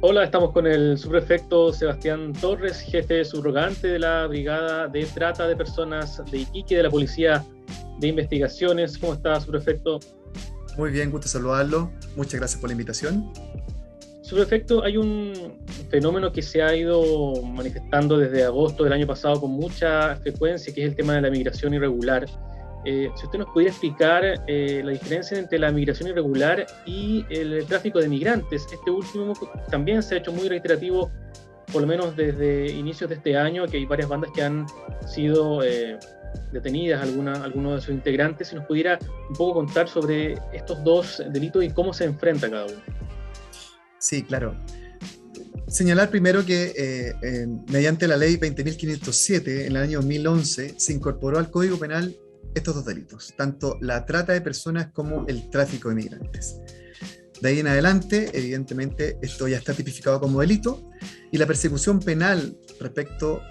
Hola, estamos con el subprefecto Sebastián Torres, jefe subrogante de la Brigada de Trata de Personas de Iquique de la Policía de Investigaciones. ¿Cómo está, subprefecto? Muy bien, gusto saludarlo. Muchas gracias por la invitación. Subprefecto, hay un fenómeno que se ha ido manifestando desde agosto del año pasado con mucha frecuencia, que es el tema de la migración irregular. Si usted nos pudiera explicar la diferencia entre la migración irregular y el tráfico de migrantes. Este último también se ha hecho muy reiterativo, por lo menos desde inicios de este año, que hay varias bandas que han sido detenidas, algunos de sus integrantes. Si nos pudiera un poco contar sobre estos dos delitos y cómo se enfrenta cada uno. Sí, claro. Señalar primero que mediante la ley 20.507 en el año 2011 se incorporó al Código Penal estos dos delitos, tanto la trata de personas como el tráfico de migrantes. De ahí en adelante, evidentemente, esto ya está tipificado como delito y la persecución penal respecto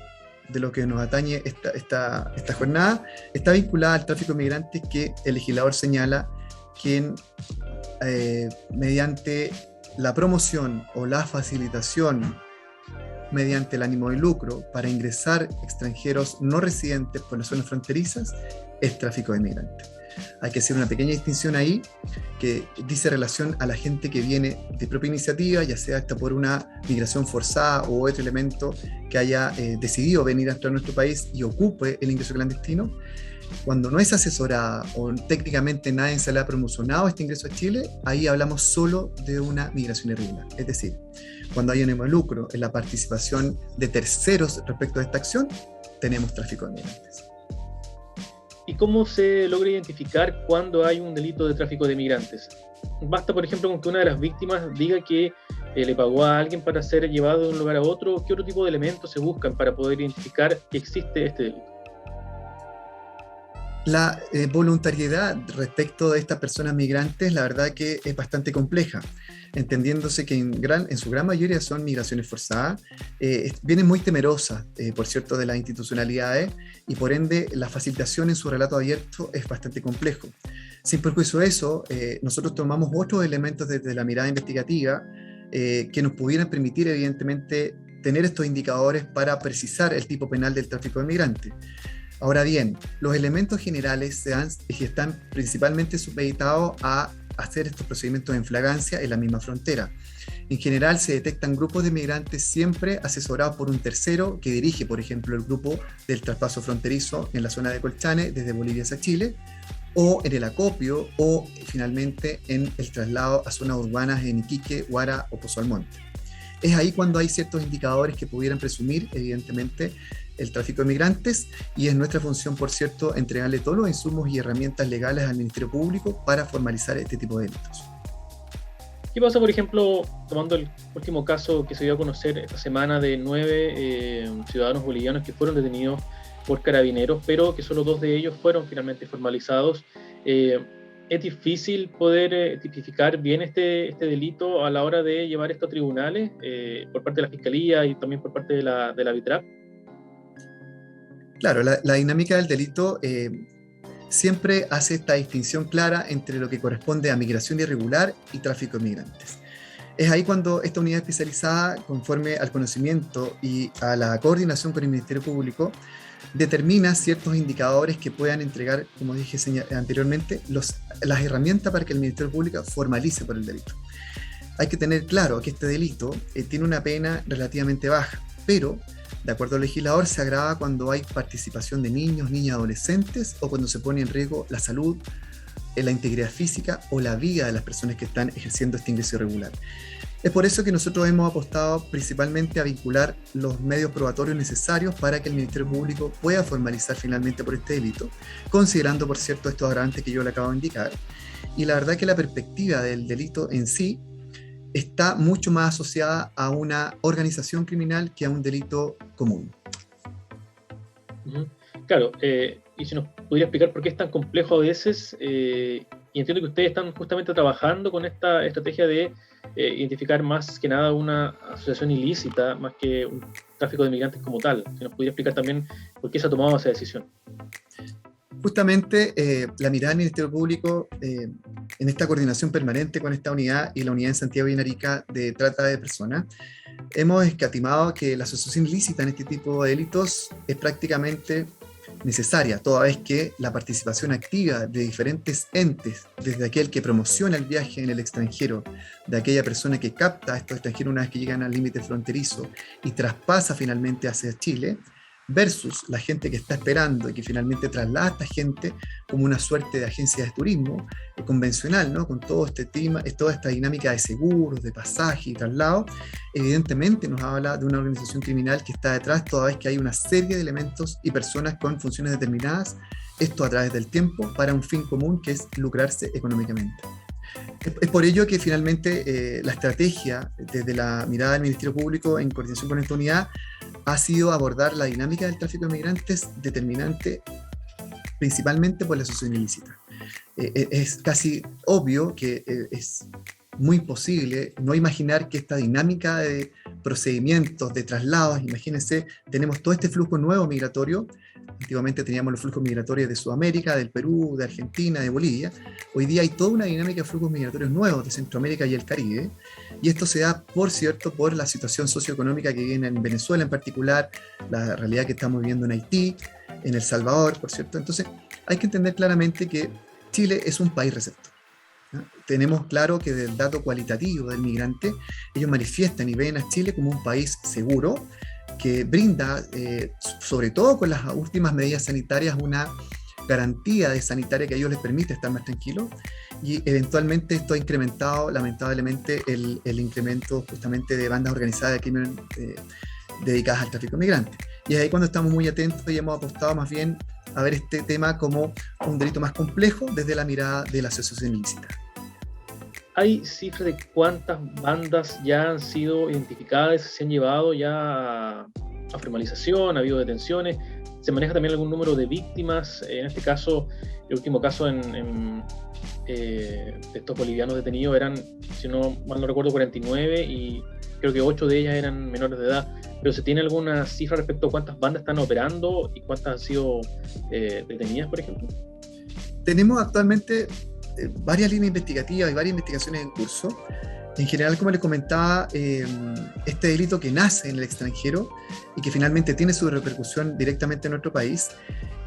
de lo que nos atañe esta jornada está vinculada al tráfico de migrantes, que el legislador señala que mediante la promoción o la facilitación mediante el ánimo de lucro para ingresar extranjeros no residentes por las zonas fronterizas es tráfico de migrantes. Hay que hacer una pequeña distinción ahí que dice relación a la gente que viene de propia iniciativa, ya sea hasta por una migración forzada o otro elemento que haya decidido venir a nuestro país y ocupe el ingreso clandestino. Cuando no es asesorada o técnicamente nadie se le ha promocionado este ingreso a Chile, ahí hablamos solo de una migración irregular. Es decir, cuando hay un ánimo de lucro en la participación de terceros respecto a esta acción, tenemos tráfico de migrantes. ¿Y cómo se logra identificar cuando hay un delito de tráfico de migrantes? Basta, por ejemplo, con que una de las víctimas diga que le pagó a alguien para ser llevado de un lugar a otro. ¿Qué otro tipo de elementos se buscan para poder identificar que existe este delito? La voluntariedad respecto de estas personas migrantes, la verdad que es bastante compleja, entendiéndose que en su gran mayoría son migraciones forzadas, vienen muy temerosas, por cierto, de las institucionalidades, y por ende la facilitación en su relato abierto es bastante complejo. Sin perjuicio de eso, nosotros tomamos otros elementos desde la mirada investigativa que nos pudieran permitir, evidentemente, tener estos indicadores para precisar el tipo penal del tráfico de migrantes. Ahora bien, los elementos generales están principalmente supeditados a hacer estos procedimientos en flagrancia en la misma frontera. En general se detectan grupos de migrantes siempre asesorados por un tercero que dirige, por ejemplo, el grupo del traspaso fronterizo en la zona de Colchane desde Bolivia hacia Chile, o en el acopio, o finalmente en el traslado a zonas urbanas en Iquique, Huara o Pozo Almonte. Es ahí cuando hay ciertos indicadores que pudieran presumir, evidentemente, el tráfico de migrantes, y es nuestra función, por cierto, entregarle todos los insumos y herramientas legales al Ministerio Público para formalizar este tipo de delitos. ¿Qué pasa, por ejemplo, tomando el último caso que se dio a conocer esta semana de 9 ciudadanos bolivianos que fueron detenidos por carabineros, pero que solo 2 de ellos fueron finalmente formalizados? ¿Es difícil poder tipificar bien este delito a la hora de llevar esto a tribunales por parte de la Fiscalía y también por parte de la BITRAP? Claro, la dinámica del delito siempre hace esta distinción clara entre lo que corresponde a migración irregular y tráfico de migrantes. Es ahí cuando esta unidad especializada, conforme al conocimiento y a la coordinación con el Ministerio Público, determina ciertos indicadores que puedan entregar, como dije anteriormente, las herramientas para que el Ministerio Público formalice por el delito. Hay que tener claro que este delito tiene una pena relativamente baja, pero de acuerdo al legislador se agrava cuando hay participación de niños, niñas, adolescentes, o cuando se pone en riesgo la salud, la integridad física o la vida de las personas que están ejerciendo este ingreso irregular. Es por eso que nosotros hemos apostado principalmente a vincular los medios probatorios necesarios para que el Ministerio Público pueda formalizar finalmente por este delito, considerando, por cierto, estos agravantes que yo le acabo de indicar. Y la verdad que la perspectiva del delito en sí está mucho más asociada a una organización criminal que a un delito común. Claro, y si nos pudiera explicar por qué es tan complejo a veces, y entiendo que ustedes están justamente trabajando con esta estrategia de identificar más que nada una asociación ilícita, más que un tráfico de migrantes como tal. Si nos pudiera explicar también por qué se ha tomado esa decisión. Justamente la mirada del Ministerio Público en esta coordinación permanente con esta unidad y la unidad en Santiago y en Arica de trata de personas, hemos escatimado que la asociación ilícita en este tipo de delitos es prácticamente necesaria, toda vez que la participación activa de diferentes entes, desde aquel que promociona el viaje en el extranjero, de aquella persona que capta a estos extranjeros una vez que llegan al límite fronterizo y traspasa finalmente hacia Chile, versus la gente que está esperando y que finalmente traslada a esta gente como una suerte de agencia de turismo convencional, ¿no? Con todo este tema, toda esta dinámica de seguros, de pasaje y traslado, evidentemente nos habla de una organización criminal que está detrás, toda vez que hay una serie de elementos y personas con funciones determinadas, esto a través del tiempo, para un fin común que es lucrarse económicamente. Es por ello que finalmente la estrategia desde la mirada del Ministerio Público en coordinación con esta unidad ha sido abordar la dinámica del tráfico de migrantes determinante principalmente por la asociación ilícita. Es casi obvio que es muy posible no imaginar que esta dinámica de procedimientos, de traslados, imagínense, tenemos todo este flujo nuevo migratorio. Antiguamente teníamos los flujos migratorios de Sudamérica, del Perú, de Argentina, de Bolivia. Hoy día hay toda una dinámica de flujos migratorios nuevos de Centroamérica y el Caribe. Y esto se da, por cierto, por la situación socioeconómica que viene en Venezuela en particular, la realidad que estamos viviendo en Haití, en El Salvador, por cierto. Entonces, hay que entender claramente que Chile es un país receptor. Tenemos claro que del dato cualitativo del migrante, ellos manifiestan y ven a Chile como un país seguro, que brinda, sobre todo con las últimas medidas sanitarias, una garantía de sanitaria que a ellos les permite estar más tranquilos, y eventualmente esto ha incrementado lamentablemente el incremento justamente de bandas organizadas de crimen dedicadas al tráfico de migrantes. Y es ahí cuando estamos muy atentos y hemos apostado más bien a ver este tema como un delito más complejo desde la mirada de la asociación ilícita. ¿Hay cifras de cuántas bandas ya han sido identificadas, se han llevado ya a formalización, ha habido detenciones? ¿Se maneja también algún número de víctimas? En este caso, el último caso de estos bolivianos detenidos eran, si no mal no recuerdo, 49 y creo que 8 de ellas eran menores de edad. ¿Pero se tiene alguna cifra respecto a cuántas bandas están operando y cuántas han sido detenidas, por ejemplo? Tenemos actualmente varias líneas investigativas y varias investigaciones en curso. En general, como les comentaba, este delito que nace en el extranjero y que finalmente tiene su repercusión directamente en nuestro país,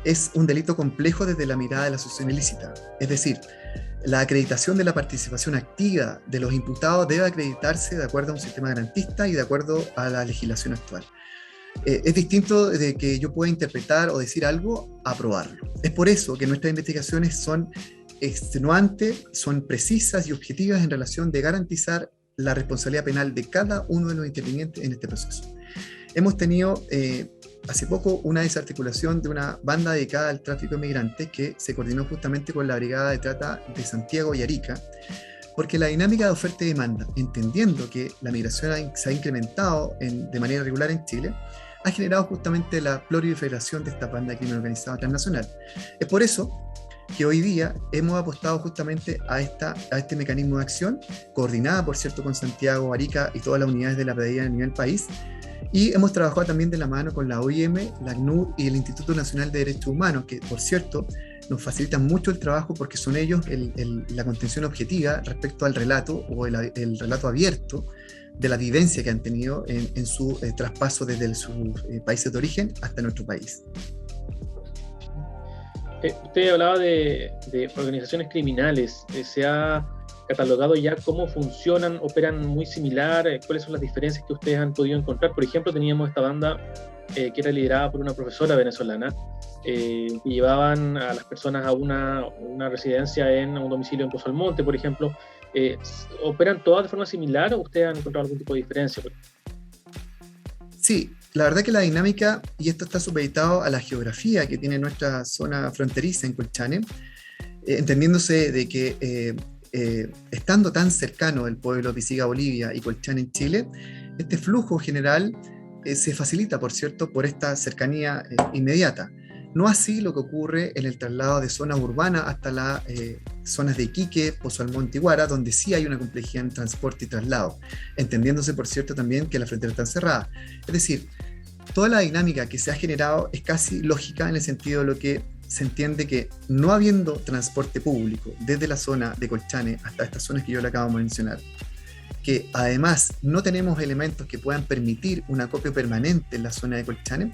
es un delito complejo desde la mirada de la asociación ilícita. Es decir, la acreditación de la participación activa de los imputados debe acreditarse de acuerdo a un sistema garantista y de acuerdo a la legislación actual. Es distinto de que yo pueda interpretar o decir algo a probarlo. Es por eso que nuestras investigaciones son extenuantes, son precisas y objetivas en relación de garantizar la responsabilidad penal de cada uno de los intervinientes en este proceso. Hemos tenido hace poco una desarticulación de una banda dedicada al tráfico de migrantes que se coordinó justamente con la Brigada de Trata de Santiago y Arica, porque la dinámica de oferta y demanda, entendiendo que la migración se ha incrementado de manera regular en Chile, ha generado justamente la proliferación de esta banda de crimen organizado transnacional. Es por eso que hoy día hemos apostado justamente a este mecanismo de acción, coordinada, por cierto, con Santiago, Arica y todas las unidades de la PDI a nivel país, y hemos trabajado también de la mano con la OIM, la ACNUR y el Instituto Nacional de Derechos Humanos, que, por cierto, nos facilitan mucho el trabajo porque son ellos la contención objetiva respecto al relato o el relato abierto de la vivencia que han tenido en su traspaso desde sus países de origen hasta nuestro país. Usted hablaba de organizaciones criminales. ¿Se ha catalogado ya cómo funcionan, operan muy similar? ¿Cuáles son las diferencias que ustedes han podido encontrar? Por ejemplo, teníamos esta banda que era liderada por una profesora venezolana que llevaban a las personas a una residencia a un domicilio en Pozo Almonte, por ejemplo. ¿Operan todas de forma similar o ustedes han encontrado algún tipo de diferencia? Sí, la verdad que la dinámica, y esto está supeditado a la geografía que tiene nuestra zona fronteriza en Colchane, entendiéndose de que estando tan cercano el pueblo Pisiga, Bolivia, y Colchane en Chile, este flujo general se facilita, por cierto, por esta cercanía inmediata. No así lo que ocurre en el traslado de zonas urbanas hasta las zonas de Iquique, Pozo Almonte y Huara, donde sí hay una complejidad en transporte y traslado, entendiéndose, por cierto, también que la frontera está cerrada. Es decir, toda la dinámica que se ha generado es casi lógica en el sentido de lo que se entiende que no habiendo transporte público desde la zona de Colchane hasta estas zonas que yo le acabo de mencionar, que además no tenemos elementos que puedan permitir un acopio permanente en la zona de Colchane,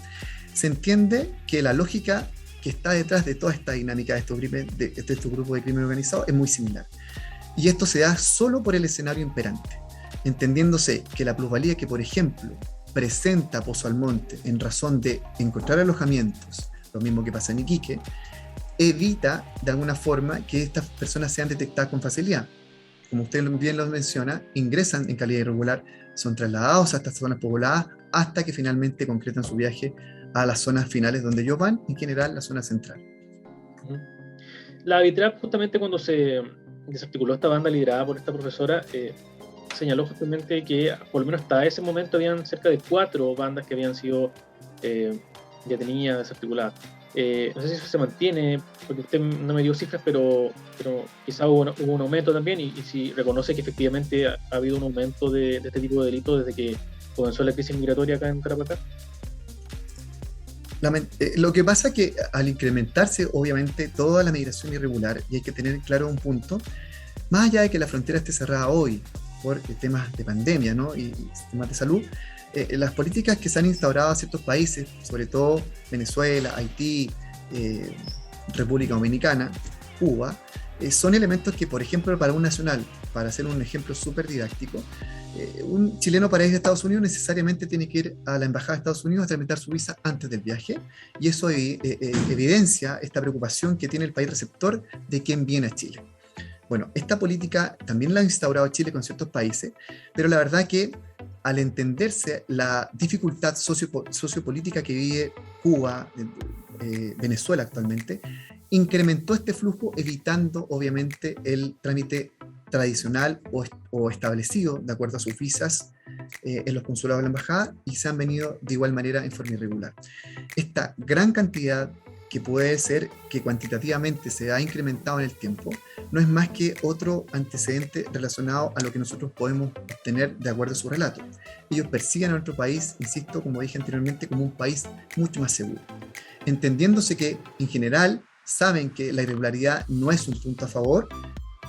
se entiende que la lógica que está detrás de toda esta dinámica de estos grupos de crimen organizado es muy similar. Y esto se da solo por el escenario imperante, entendiéndose que la plusvalía que, por ejemplo, presenta Pozo Almonte en razón de encontrar alojamientos, lo mismo que pasa en Iquique, evita de alguna forma que estas personas sean detectadas con facilidad. Como usted bien lo menciona, ingresan en calidad irregular, son trasladados a estas zonas pobladas hasta que finalmente concretan su viaje a las zonas finales donde ellos van, en general la zona central. La BITRAP, justamente cuando se desarticuló esta banda liderada por esta profesora, señaló justamente que por lo menos hasta ese momento habían cerca de 4 bandas que habían sido detenidas, desarticuladas. No sé si eso se mantiene, porque usted no me dio cifras, pero quizá hubo un aumento también, y si reconoce que efectivamente ha habido un aumento de este tipo de delitos desde que comenzó la crisis migratoria acá en Tarapacá. Lo que pasa es que al incrementarse obviamente toda la migración irregular, y hay que tener claro un punto, más allá de que la frontera esté cerrada hoy por temas de pandemia, ¿no? y temas de salud, las políticas que se han instaurado en ciertos países, sobre todo Venezuela, Haití, República Dominicana, Cuba, son elementos que, por ejemplo, para un nacional, para hacer un ejemplo súper didáctico, un chileno para ir a Estados Unidos necesariamente tiene que ir a la embajada de Estados Unidos a tramitar su visa antes del viaje, y eso evidencia esta preocupación que tiene el país receptor de quién viene a Chile. Bueno, esta política también la ha instaurado Chile con ciertos países, pero la verdad que al entenderse la dificultad sociopolítica que vive Cuba, Venezuela actualmente, incrementó este flujo, evitando obviamente el trámite tradicional o establecido de acuerdo a sus visas en los consulados de la embajada, y se han venido de igual manera en forma irregular. Esta gran cantidad, que puede ser que cuantitativamente se ha incrementado en el tiempo, no es más que otro antecedente relacionado a lo que nosotros podemos obtener de acuerdo a su relato. Ellos persiguen a nuestro país, insisto, como dije anteriormente, como un país mucho más seguro, entendiéndose que en general saben que la irregularidad no es un punto a favor,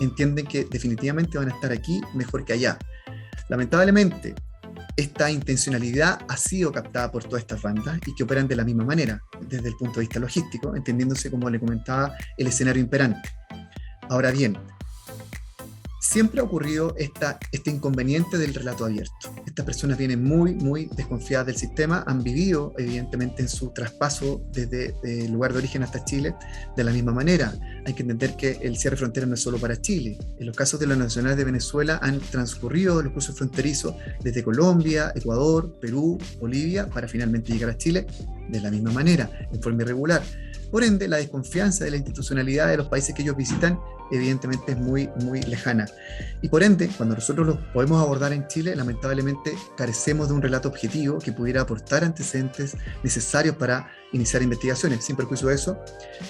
entienden que definitivamente van a estar aquí mejor que allá. Lamentablemente, esta intencionalidad ha sido captada por todas estas bandas y que operan de la misma manera, desde el punto de vista logístico, entendiéndose, como le comentaba, el escenario imperante. Ahora bien, siempre ha ocurrido este inconveniente del relato abierto. Estas personas vienen muy desconfiadas del sistema, han vivido evidentemente en su traspaso desde el lugar de origen hasta Chile de la misma manera. Hay que entender que el cierre frontera no es solo para Chile. En los casos de los nacionales de Venezuela han transcurrido los cruces fronterizos desde Colombia, Ecuador, Perú, Bolivia, para finalmente llegar a Chile de la misma manera, en forma irregular. Por ende, la desconfianza de la institucionalidad de los países que ellos visitan evidentemente es muy lejana. Y por ende, cuando nosotros los podemos abordar en Chile, lamentablemente carecemos de un relato objetivo que pudiera aportar antecedentes necesarios para iniciar investigaciones. Sin perjuicio de eso,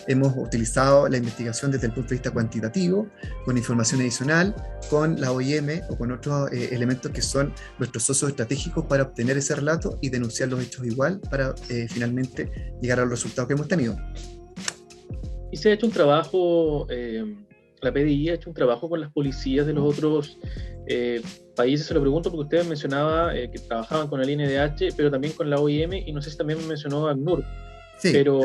hemos utilizado la investigación desde el punto de vista cuantitativo, con información adicional, con la OIM o con otros elementos que son nuestros socios estratégicos para obtener ese relato y denunciar los hechos igual para finalmente llegar a los resultados que hemos tenido. Y se ha hecho un trabajo, la PDI ha hecho un trabajo con las policías de los otros países. Se lo pregunto porque usted mencionaba que trabajaban con el INDH, pero también con la OIM, y no sé si también mencionó ACNUR. Sí, pero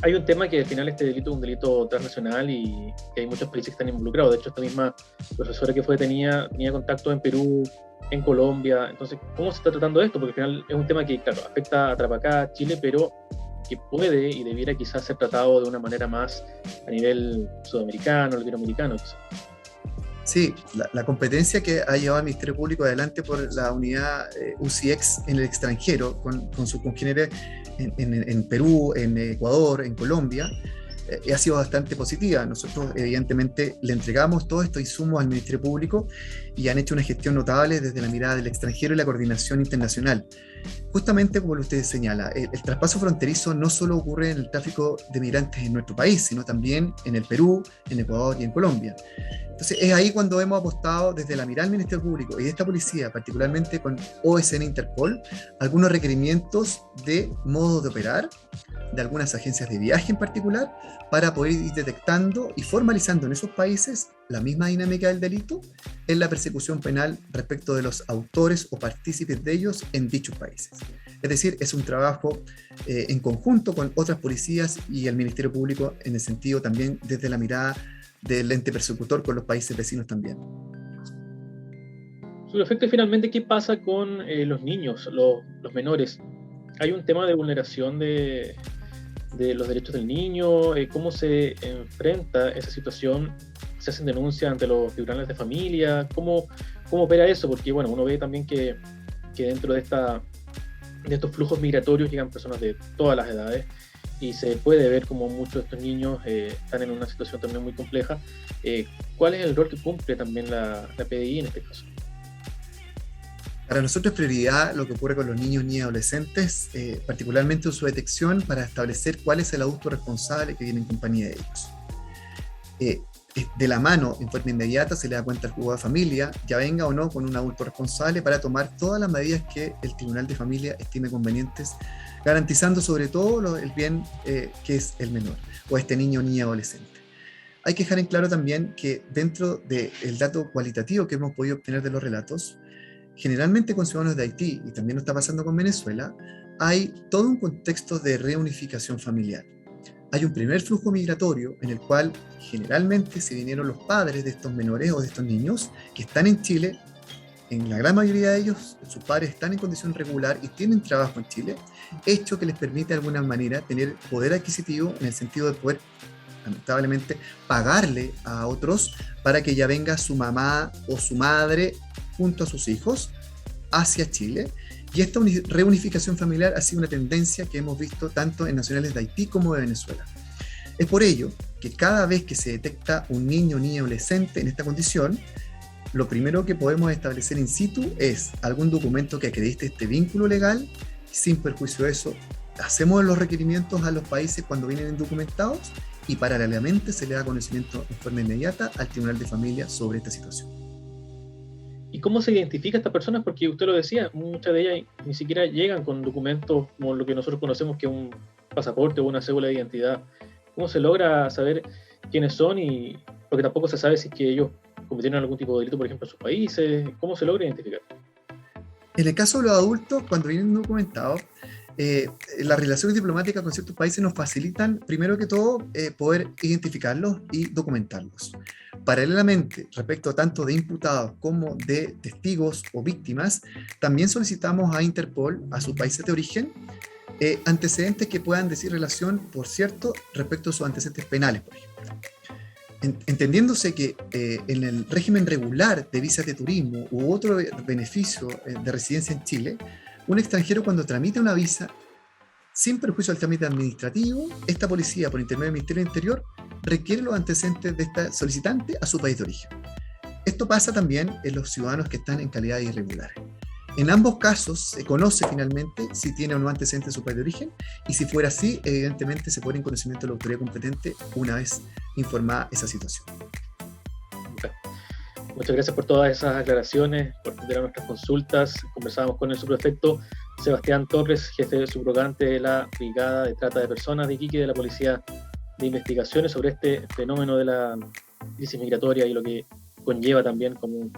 hay un tema que al final este delito es un delito transnacional y que hay muchos países que están involucrados. De hecho, esta misma profesora que fue detenida tenía contactos en Perú, en Colombia. Entonces, ¿cómo se está tratando esto? Porque al final es un tema que, claro, afecta a Tarapacá, Chile, pero que puede y debiera quizás ser tratado de una manera más a nivel sudamericano, latinoamericano, quizás. Sí, la competencia que ha llevado el Ministerio Público adelante por la unidad UCIEX en el extranjero, con sus congéneres en Perú, en Ecuador, en Colombia, ha sido bastante positiva. Nosotros evidentemente le entregamos todos estos insumos al Ministerio Público y han hecho una gestión notable desde la mirada del extranjero y la coordinación internacional. Justamente como usted señala, el traspaso fronterizo no solo ocurre en el tráfico de migrantes en nuestro país, sino también en el Perú, en Ecuador y en Colombia. Entonces es ahí cuando hemos apostado desde la mirada del Ministerio Público y de esta policía, particularmente con OSN Interpol, algunos requerimientos de modo de operar de algunas agencias de viaje en particular, para poder ir detectando y formalizando en esos países la misma dinámica del delito en la persecución penal respecto de los autores o partícipes de ellos en dichos países. Es decir, es un trabajo en conjunto con otras policías y el Ministerio Público, en el sentido también desde la mirada del ente persecutor con los países vecinos también. Sobre efecto, finalmente, ¿qué pasa con los niños, los menores? ¿Hay un tema de vulneración de los derechos del niño? ¿Cómo se enfrenta esa situación? ¿Se hacen denuncias ante los tribunales de familia? ¿Cómo opera eso? Porque bueno, uno ve también que dentro de estos flujos migratorios llegan personas de todas las edades, y se puede ver como muchos de estos niños están en una situación también muy compleja. ¿Cuál es el rol que cumple también la PDI en este caso? Para nosotros es prioridad lo que ocurre con los niños y adolescentes, particularmente su detección para establecer cuál es el adulto responsable que viene en compañía de ellos. De la mano, en forma inmediata, se le da cuenta al juzgado de familia, ya venga o no con un adulto responsable, para tomar todas las medidas que el tribunal de familia estime convenientes, garantizando sobre todo el bien que es el menor, o este niño o niña adolescente. Hay que dejar en claro también que dentro del dato cualitativo que hemos podido obtener de los relatos, generalmente con ciudadanos de Haití, y también nos está pasando con Venezuela, hay todo un contexto de reunificación familiar. Hay un primer flujo migratorio en el cual generalmente se vinieron los padres de estos menores o de estos niños que están en Chile. En la gran mayoría de ellos, sus padres están en condición regular y tienen trabajo en Chile, hecho que les permite de alguna manera tener poder adquisitivo en el sentido de poder, lamentablemente, pagarle a otros para que ya venga su mamá o su madre junto a sus hijos hacia Chile. Y esta reunificación familiar ha sido una tendencia que hemos visto tanto en nacionales de Haití como de Venezuela. Es por ello que cada vez que se detecta un niño o niña adolescente en esta condición, lo primero que podemos establecer in situ es algún documento que acredite este vínculo legal. Sin perjuicio de eso, hacemos los requerimientos a los países cuando vienen indocumentados y paralelamente se le da conocimiento en forma inmediata al Tribunal de Familia sobre esta situación. ¿Y cómo se identifica a estas personas? Porque usted lo decía, muchas de ellas ni siquiera llegan con documentos como lo que nosotros conocemos que es un pasaporte o una cédula de identidad. ¿Cómo se logra saber quiénes son? Porque tampoco se sabe si es que ellos cometieron algún tipo de delito, por ejemplo, en sus países. ¿Cómo se logra identificar? En el caso de los adultos, cuando vienen documentados, las relaciones diplomáticas con ciertos países nos facilitan, primero que todo, poder identificarlos y documentarlos. Paralelamente, respecto tanto de imputados como de testigos o víctimas, también solicitamos a Interpol, a sus países de origen, antecedentes que puedan decir relación, por cierto, respecto a sus antecedentes penales, por ejemplo. Entendiéndose que en el régimen regular de visas de turismo u otro beneficio de residencia en Chile, un extranjero cuando tramita una visa, sin perjuicio al trámite administrativo, esta policía, por intermedio del Ministerio del Interior, requiere los antecedentes de esta solicitante a su país de origen. Esto pasa también en los ciudadanos que están en calidad de irregulares. En ambos casos se conoce finalmente si tiene o no antecedentes de su país de origen, y si fuera así, evidentemente se pone en conocimiento de la autoridad competente una vez informada esa situación. Muchas gracias por todas esas aclaraciones, por atender a nuestras consultas. Conversábamos con el subprefecto Sebastián Torres, jefe subrogante de la Brigada de Trata de Personas de Iquique de la Policía de Investigaciones, sobre este fenómeno de la crisis migratoria y lo que conlleva también como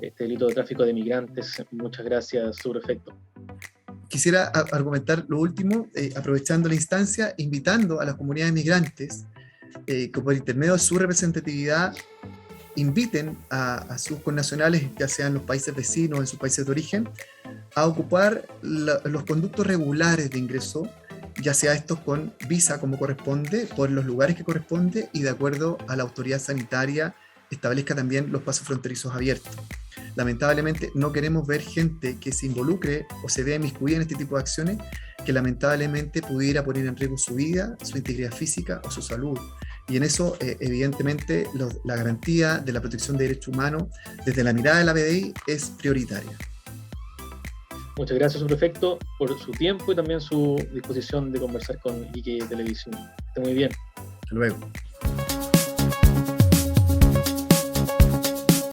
este delito de tráfico de migrantes. Muchas gracias, subprefecto. Quisiera argumentar lo último, aprovechando la instancia, invitando a las comunidades migrantes que por intermedio de su representatividad inviten a sus connacionales, ya sean en los países vecinos o en sus países de origen, a ocupar los conductos regulares de ingreso, ya sea estos con visa como corresponde, por los lugares que corresponde y de acuerdo a la autoridad sanitaria establezca también los pasos fronterizos abiertos. Lamentablemente no queremos ver gente que se involucre o se vea inmiscuida en este tipo de acciones que lamentablemente pudiera poner en riesgo su vida, su integridad física o su salud. Y en eso, evidentemente, la garantía de la protección de derechos humanos desde la mirada de la PDI es prioritaria. Muchas gracias, subprefecto, por su tiempo y también su disposición de conversar con Iquique Televisión. Esté muy bien. Hasta luego.